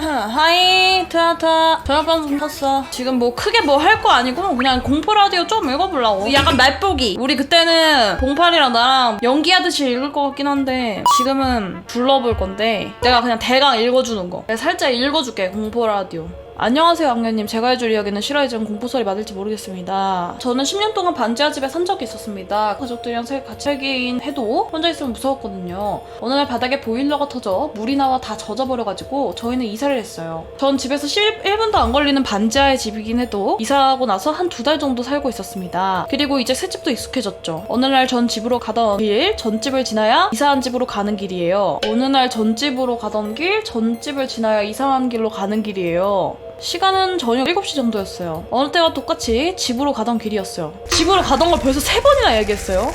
하이 트아타 저녁반 좀 탔어. 지금 뭐 크게 뭐 할 거 아니고 그냥 공포 라디오 좀 읽어보려고. 약간 맛보기. 우리 그때는 봉팔이랑 나랑 연기하듯이 읽을 것 같긴 한데 지금은 불러볼 건데 내가 그냥 대강 읽어주는 거. 내가 살짝 읽어줄게. 공포 라디오. 안녕하세요 악녀님. 제가 해줄 이야기는 실화이지만 공포소리 맞을지 모르겠습니다. 저는 10년 동안 반지하 집에 산 적이 있었습니다. 가족들이랑 같이 살긴 해도 혼자 있으면 무서웠거든요. 어느 날 바닥에 보일러가 터져 물이 나와 다 젖어버려가지고 저희는 이사를 했어요. 전 집에서 11분도 안 걸리는 반지하의 집이긴 해도 이사하고 나서 한 2달 정도 살고 있었습니다. 그리고 이제 새 집도 익숙해졌죠. 어느 날 전 집으로 가던 길 전집을 지나야 이사한 집으로 가는 길이에요. 어느 날 전집으로 가던 길 전집을 지나야 이사한 길로 가는 길이에요. 시간은 저녁 7시 정도였어요. 어느 때와 똑같이 집으로 가던 길이었어요. 집으로 가던 걸 벌써 3번이나 얘기했어요.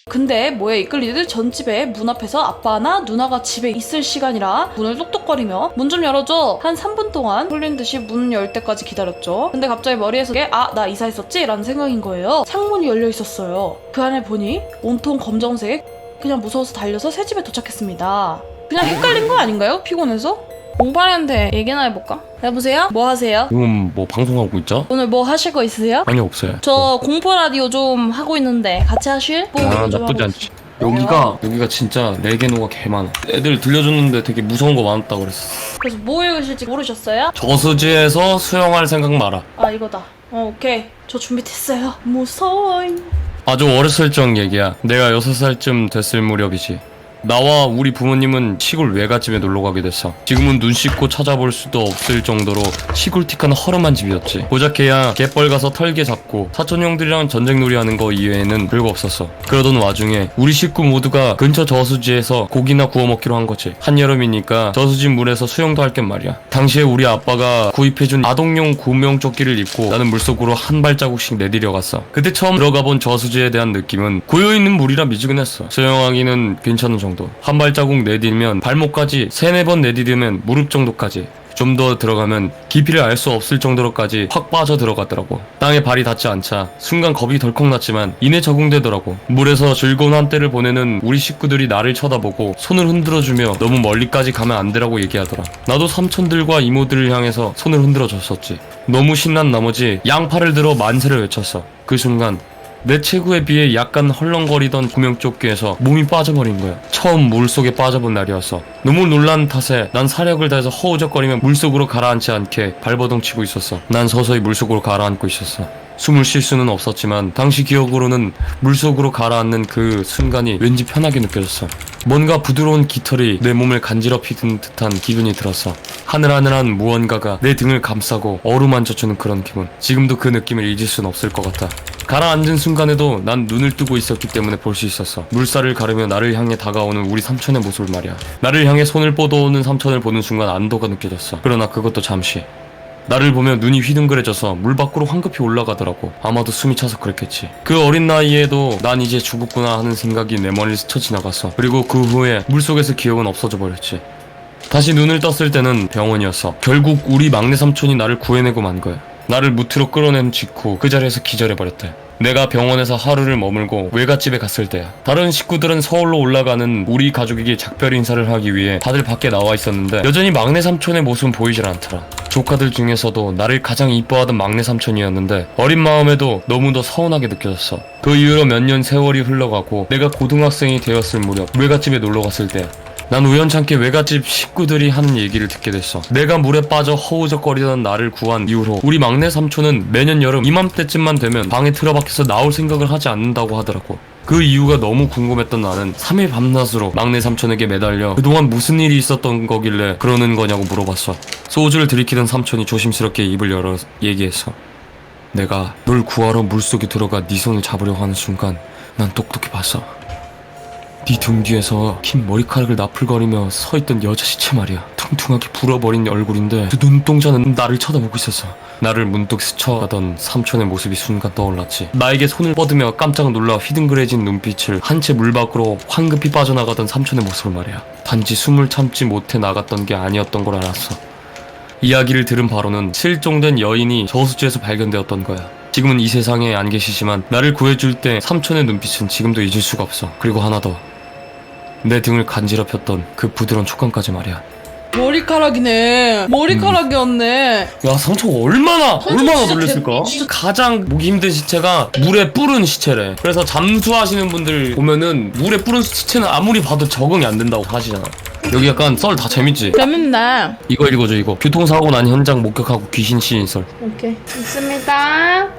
근데 뭐에 이끌리듯 전집에 문 앞에서 아빠나 누나가 집에 있을 시간이라 문을 똑똑거리며 문 좀 열어줘. 한 3분 동안 홀린 듯이 문 열 때까지 기다렸죠. 근데 갑자기 머리에서 나 이사했었지? 라는 생각인 거예요. 창문이 열려 있었어요. 그 안에 보니 온통 검정색. 그냥 무서워서 달려서 새 집에 도착했습니다. 그냥 헷갈린 거 아닌가요? 피곤해서? 공파리한테 얘기나 해볼까? 여보세요? 뭐 하세요? 지금 뭐 방송하고 있죠? 오늘 뭐 하실 거 있으세요? 아니 없어요. 저 공포 라디오 좀 하고 있는데 같이 하실? 나쁘지 않지. 여기가 진짜 레게노가 개 많아. 애들 들려줬는데 되게 무서운 거 많았다고 그랬어. 그래서 뭐 읽으실지 모르셨어요? 저수지에서 수영할 생각 마라. 아 이거다. 오케이. 저 준비됐어요. 무서워. 아주 어렸을 적 얘기야. 내가 6살쯤 됐을 무렵이지. 나와 우리 부모님은 시골 외갓집에 놀러가게 됐어. 지금은 눈 씻고 찾아볼 수도 없을 정도로 시골틱한 허름한 집이었지. 고작 해야 갯벌 가서 털개 잡고 사촌 형들이랑 전쟁놀이 하는 거 이외에는 별거 없었어. 그러던 와중에 우리 식구 모두가 근처 저수지에서 고기나 구워 먹기로 한 거지. 한여름이니까 저수지 물에서 수영도 할 겐 말이야. 당시에 우리 아빠가 구입해준 아동용 구명조끼를 입고 나는 물속으로 한 발자국씩 내디려갔어. 그때 처음 들어가 본 저수지에 대한 느낌은 고여있는 물이라 미지근했어. 수영하기는 괜찮은 정도. 한 발자국 내디디면 발목까지 3-4번 내디디면 무릎 정도까지, 좀 더 들어가면 깊이를 알 수 없을 정도로까지 확 빠져 들어가더라고. 땅에 발이 닿지 않자 순간 겁이 덜컥 났지만 이내 적응되더라고. 물에서 즐거운 한때를 보내는 우리 식구들이 나를 쳐다보고 손을 흔들어주며 너무 멀리까지 가면 안 되라고 얘기하더라. 나도 삼촌들과 이모들을 향해서 손을 흔들어줬었지. 너무 신난 나머지 양팔을 들어 만세를 외쳤어. 그 순간 내 체구에 비해 약간 헐렁거리던 구명조끼에서 몸이 빠져버린 거야. 처음 물속에 빠져본 날이었어. 너무 놀란 탓에 난 사력을 다해서 허우적거리며 물속으로 가라앉지 않게 발버둥 치고 있었어. 난 서서히 물속으로 가라앉고 있었어. 숨을 쉴 수는 없었지만 당시 기억으로는 물속으로 가라앉는 그 순간이 왠지 편하게 느껴졌어. 뭔가 부드러운 깃털이 내 몸을 간지럽히는 듯한 기분이 들었어. 하늘하늘한 무언가가 내 등을 감싸고 어루만져주는 그런 기분. 지금도 그 느낌을 잊을 순 없을 것 같아. 가라앉은 순간에도 난 눈을 뜨고 있었기 때문에 볼 수 있었어. 물살을 가르며 나를 향해 다가오는 우리 삼촌의 모습을 말이야. 나를 향해 손을 뻗어오는 삼촌을 보는 순간 안도가 느껴졌어. 그러나 그것도 잠시. 나를 보며 눈이 휘둥그레져서 물 밖으로 황급히 올라가더라고. 아마도 숨이 차서 그랬겠지. 그 어린 나이에도 난 이제 죽었구나 하는 생각이 내 머리를 스쳐 지나갔어. 그리고 그 후에 물속에서 기억은 없어져 버렸지. 다시 눈을 떴을 때는 병원이었어. 결국 우리 막내 삼촌이 나를 구해내고 만 거야. 나를 무트로 끌어낸 직후 그 자리에서 기절해버렸대. 내가 병원에서 하루를 머물고 외갓집에 갔을 때야. 다른 식구들은 서울로 올라가는 우리 가족에게 작별 인사를 하기 위해 다들 밖에 나와 있었는데 여전히 막내 삼촌의 모습은 보이질 않더라. 조카들 중에서도 나를 가장 이뻐하던 막내 삼촌이었는데 어린 마음에도 너무도 서운하게 느껴졌어. 그 이후로 몇 년 세월이 흘러가고 내가 고등학생이 되었을 무렵 외갓집에 놀러갔을 때야. 난 우연찮게 외갓집 식구들이 하는 얘기를 듣게 됐어. 내가 물에 빠져 허우적거리던 나를 구한 이후로 우리 막내 삼촌은 매년 여름 이맘때쯤만 되면 방에 틀어박혀서 나올 생각을 하지 않는다고 하더라고. 그 이유가 너무 궁금했던 나는 3일 밤낮으로 막내 삼촌에게 매달려 그동안 무슨 일이 있었던 거길래 그러는 거냐고 물어봤어. 소주를 들이키던 삼촌이 조심스럽게 입을 열어 얘기했어. 내가 널 구하러 물속에 들어가 네 손을 잡으려고 하는 순간 난 똑똑히 봤어. 네 등 뒤에서 긴 머리카락을 나풀거리며 서있던 여자 시체 말이야. 퉁퉁하게 불어버린 얼굴인데 그 눈동자는 나를 쳐다보고 있었어. 나를 문득 스쳐가던 삼촌의 모습이 순간 떠올랐지. 나에게 손을 뻗으며 깜짝 놀라 휘둥그레진 눈빛을 한 채 물 밖으로 황급히 빠져나가던 삼촌의 모습을 말이야. 단지 숨을 참지 못해 나갔던 게 아니었던 걸 알았어. 이야기를 들은 바로는 실종된 여인이 저수지에서 발견되었던 거야. 지금은 이 세상에 안 계시지만 나를 구해줄 때 삼촌의 눈빛은 지금도 잊을 수가 없어. 그리고 하나 더. 내 등을 간지럽혔던 그 부드러운 촉감까지 말이야. 머리카락이네. 머리카락이었네. 야, 상처가 얼마나 진짜 놀랬을까? 진짜 가장 보기 힘든 시체가 물에 뿌른 시체래. 그래서 잠수하시는 분들 보면은 물에 뿌른 시체는 아무리 봐도 적응이 안 된다고 하시잖아. 여기 약간 썰 다 재밌지? 재밌네. 이거 읽어줘, 이거. 교통사고 난 현장 목격하고 귀신 시인 썰. 오케이. 있습니다.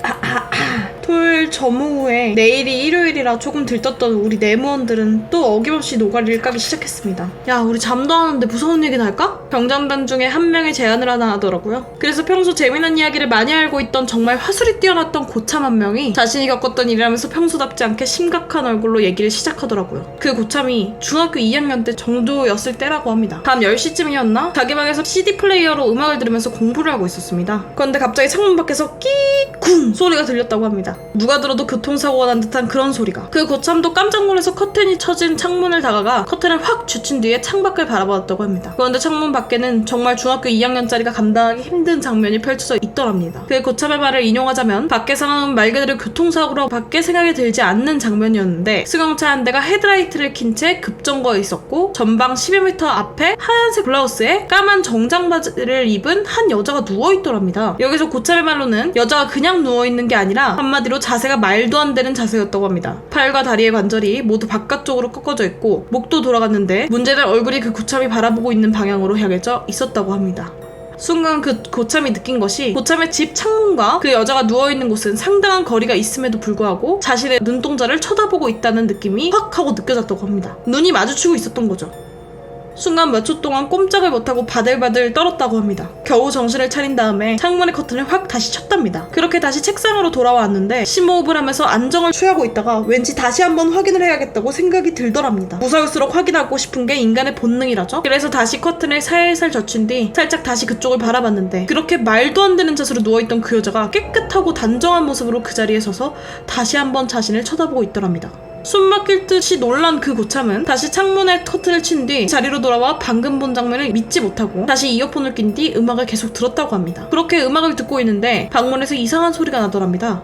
토요일 점호 후에 내일이 일요일이라 조금 들떴던 우리 내무원들은 또 어김없이 노가리를 까기 시작했습니다. 야, 우리 잠도 안 오는데 무서운 얘기나 할까? 병장단 중에 한 명이 제안을 하나 하더라고요. 그래서 평소 재미난 이야기를 많이 알고 있던 정말 화술이 뛰어났던 고참 한 명이 자신이 겪었던 일이라면서 평소답지 않게 심각한 얼굴로 얘기를 시작하더라고요. 그 고참이 중학교 2학년 때 정도였을 때라고 합니다. 밤 10시쯤이었나? 자기 방에서 CD 플레이어로 음악을 들으면서 공부를 하고 있었습니다. 그런데 갑자기 창문 밖에서 끼쿵 소리가 들렸다고 합니다. 누가 들어도 교통사고가 난 듯한 그런 소리가. 그 고참도 깜짝 놀라서 커튼이 쳐진 창문을 다가가 커튼을 확 굳힌 뒤에 창밖을 바라봤다고 합니다. 그런데 창문 밖에는 정말 중학교 2학년짜리가 감당하기 힘든 장면이 펼쳐져 있더랍니다. 그 고참의 말을 인용하자면 밖의 상황은 말 그대로 교통사고로 밖에 생각이 들지 않는 장면이었는데 승용차 한 대가 헤드라이트를 킨 채 급정거해 있었고 전방 10여 미터 앞에 하얀색 블라우스에 까만 정장 바지를 입은 한 여자가 누워있더랍니다. 여기서 고참의 말로는 여자가 그냥 누워있는 게 아니라 한마디로 자세가 말도 안 되는 자세였다고 합니다. 팔과 다리의 관절이 모두 바깥쪽으로 꺾어져 있고 목도 돌아갔는데 문제는 얼굴이 그 고참이 바라보고 있는 방향으로 향해져 있었다고 합니다. 순간 그 고참이 느낀 것이 고참의 집 창문과 그 여자가 누워있는 곳은 상당한 거리가 있음에도 불구하고 자신의 눈동자를 쳐다보고 있다는 느낌이 확 하고 느껴졌다고 합니다. 눈이 마주치고 있었던 거죠. 순간 몇 초 동안 꼼짝을 못하고 바들바들 떨었다고 합니다. 겨우 정신을 차린 다음에 창문의 커튼을 확 다시 쳤답니다. 그렇게 다시 책상으로 돌아왔는데 심호흡을 하면서 안정을 취하고 있다가 왠지 다시 한번 확인을 해야겠다고 생각이 들더랍니다. 무서울수록 확인하고 싶은 게 인간의 본능이라죠. 그래서 다시 커튼을 살살 젖힌 뒤 살짝 다시 그쪽을 바라봤는데 그렇게 말도 안 되는 자세로 누워있던 그 여자가 깨끗하고 단정한 모습으로 그 자리에 서서 다시 한번 자신을 쳐다보고 있더랍니다. 숨 막힐 듯이 놀란 그 고참은 다시 창문에 커튼을 친 뒤 자리로 돌아와 방금 본 장면을 믿지 못하고 다시 이어폰을 낀 뒤 음악을 계속 들었다고 합니다. 그렇게 음악을 듣고 있는데 방문에서 이상한 소리가 나더랍니다.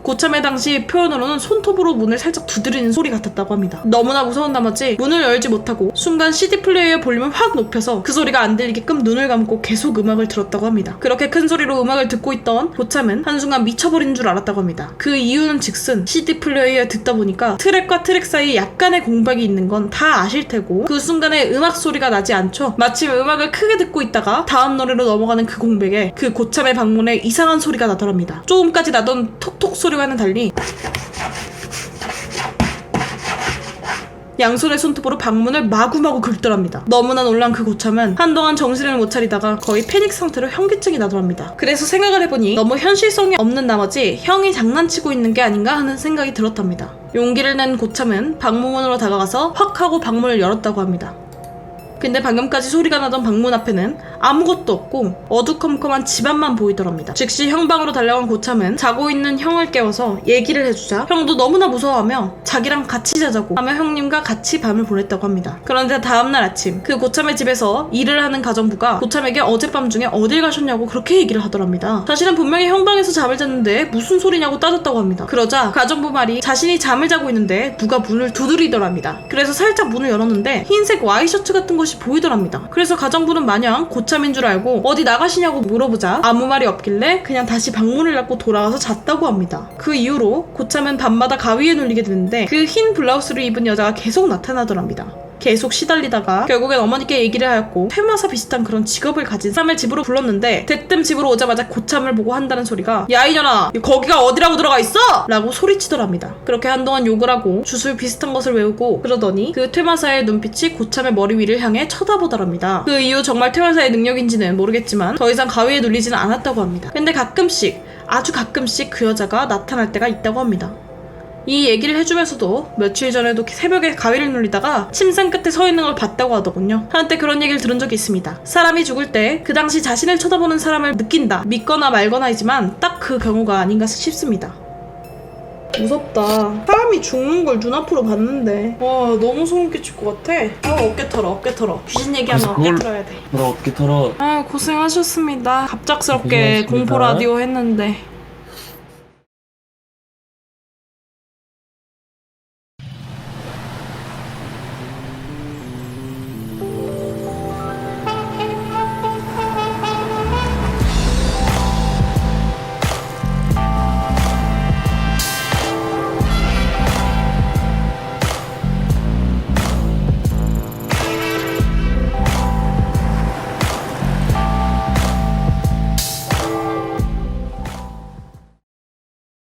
고참의 당시 표현으로는 손톱으로 문을 살짝 두드리는 소리 같았다고 합니다. 너무나 무서운 나머지 문을 열지 못하고 순간 CD 플레이어의 볼륨을 확 높여서 그 소리가 안 들리게끔 눈을 감고 계속 음악을 들었다고 합니다. 그렇게 큰 소리로 음악을 듣고 있던 고참은 한순간 미쳐버린 줄 알았다고 합니다. 그 이유는 즉슨 CD 플레이어에 듣다 보니까 트랙과 트랙 사이에 약간의 공백이 있는 건 다 아실 테고 그 순간에 음악 소리가 나지 않죠. 마침 음악을 크게 듣고 있다가 다음 노래로 넘어가는 그 공백에 그 고참의 방문에 이상한 소리가 나더랍니다. 조금까지 나던 톡톡 소리와는 달리 양손의 손톱으로 방문을 마구마구 긁더랍니다. 너무나 놀란 그 고참은 한동안 정신을 못 차리다가 거의 패닉 상태로 현기증이 나더랍니다. 그래서 생각을 해보니 너무 현실성이 없는 나머지 형이 장난치고 있는 게 아닌가 하는 생각이 들었답니다. 용기를 낸 고참은 방문으로 다가가서 확 하고 방문을 열었다고 합니다. 근데 방금까지 소리가 나던 방문 앞에는 아무것도 없고 어두컴컴한 집안만 보이더랍니다. 즉시 형 방으로 달려간 고참은 자고 있는 형을 깨워서 얘기를 해주자 형도 너무나 무서워하며 자기랑 같이 자자고 하며 형님과 같이 밤을 보냈다고 합니다. 그런데 다음날 아침 그 고참의 집에서 일을 하는 가정부가 고참에게 어젯밤 중에 어딜 가셨냐고 그렇게 얘기를 하더랍니다. 자신은 분명히 형 방에서 잠을 잤는데 무슨 소리냐고 따졌다고 합니다. 그러자 가정부 말이 자신이 잠을 자고 있는데 누가 문을 두드리더랍니다. 그래서 살짝 문을 열었는데 흰색 와이셔츠 같은 것이 보이더랍니다. 그래서 가정부는 마냥 고참인 줄 알고 어디 나가시냐고 물어보자 아무 말이 없길래 그냥 다시 방문을 닫고 돌아와서 잤다고 합니다. 그 이후로 고참은 밤마다 가위에 눌리게 되는데 그 흰 블라우스를 입은 여자가 계속 나타나더랍니다. 계속 시달리다가 결국엔 어머니께 얘기를 하였고 퇴마사 비슷한 그런 직업을 가진 사람을 집으로 불렀는데 대뜸 집으로 오자마자 고참을 보고 한다는 소리가 야 이년아 거기가 어디라고 들어가 있어? 라고 소리치더랍니다. 그렇게 한동안 욕을 하고 주술 비슷한 것을 외우고 그러더니 그 퇴마사의 눈빛이 고참의 머리 위를 향해 쳐다보더랍니다. 그 이후 정말 퇴마사의 능력인지는 모르겠지만 더 이상 가위에 눌리지는 않았다고 합니다. 근데 가끔씩 아주 가끔씩 그 여자가 나타날 때가 있다고 합니다. 이 얘기를 해주면서도 며칠 전에도 새벽에 가위를 눌리다가 침상 끝에 서 있는 걸 봤다고 하더군요. 한때 그런 얘기를 들은 적이 있습니다. 사람이 죽을 때 그 당시 자신을 쳐다보는 사람을 느낀다. 믿거나 말거나이지만 딱 그 경우가 아닌가 싶습니다. 무섭다. 사람이 죽는 걸 눈앞으로 봤는데 와 너무 소름 끼칠 것 같아. 어깨 털어. 귀신 얘기하면 어깨 털어야 돼. 어떻게 털어? 고생하셨습니다. 갑작스럽게 고생하셨습니다. 공포 라디오 했는데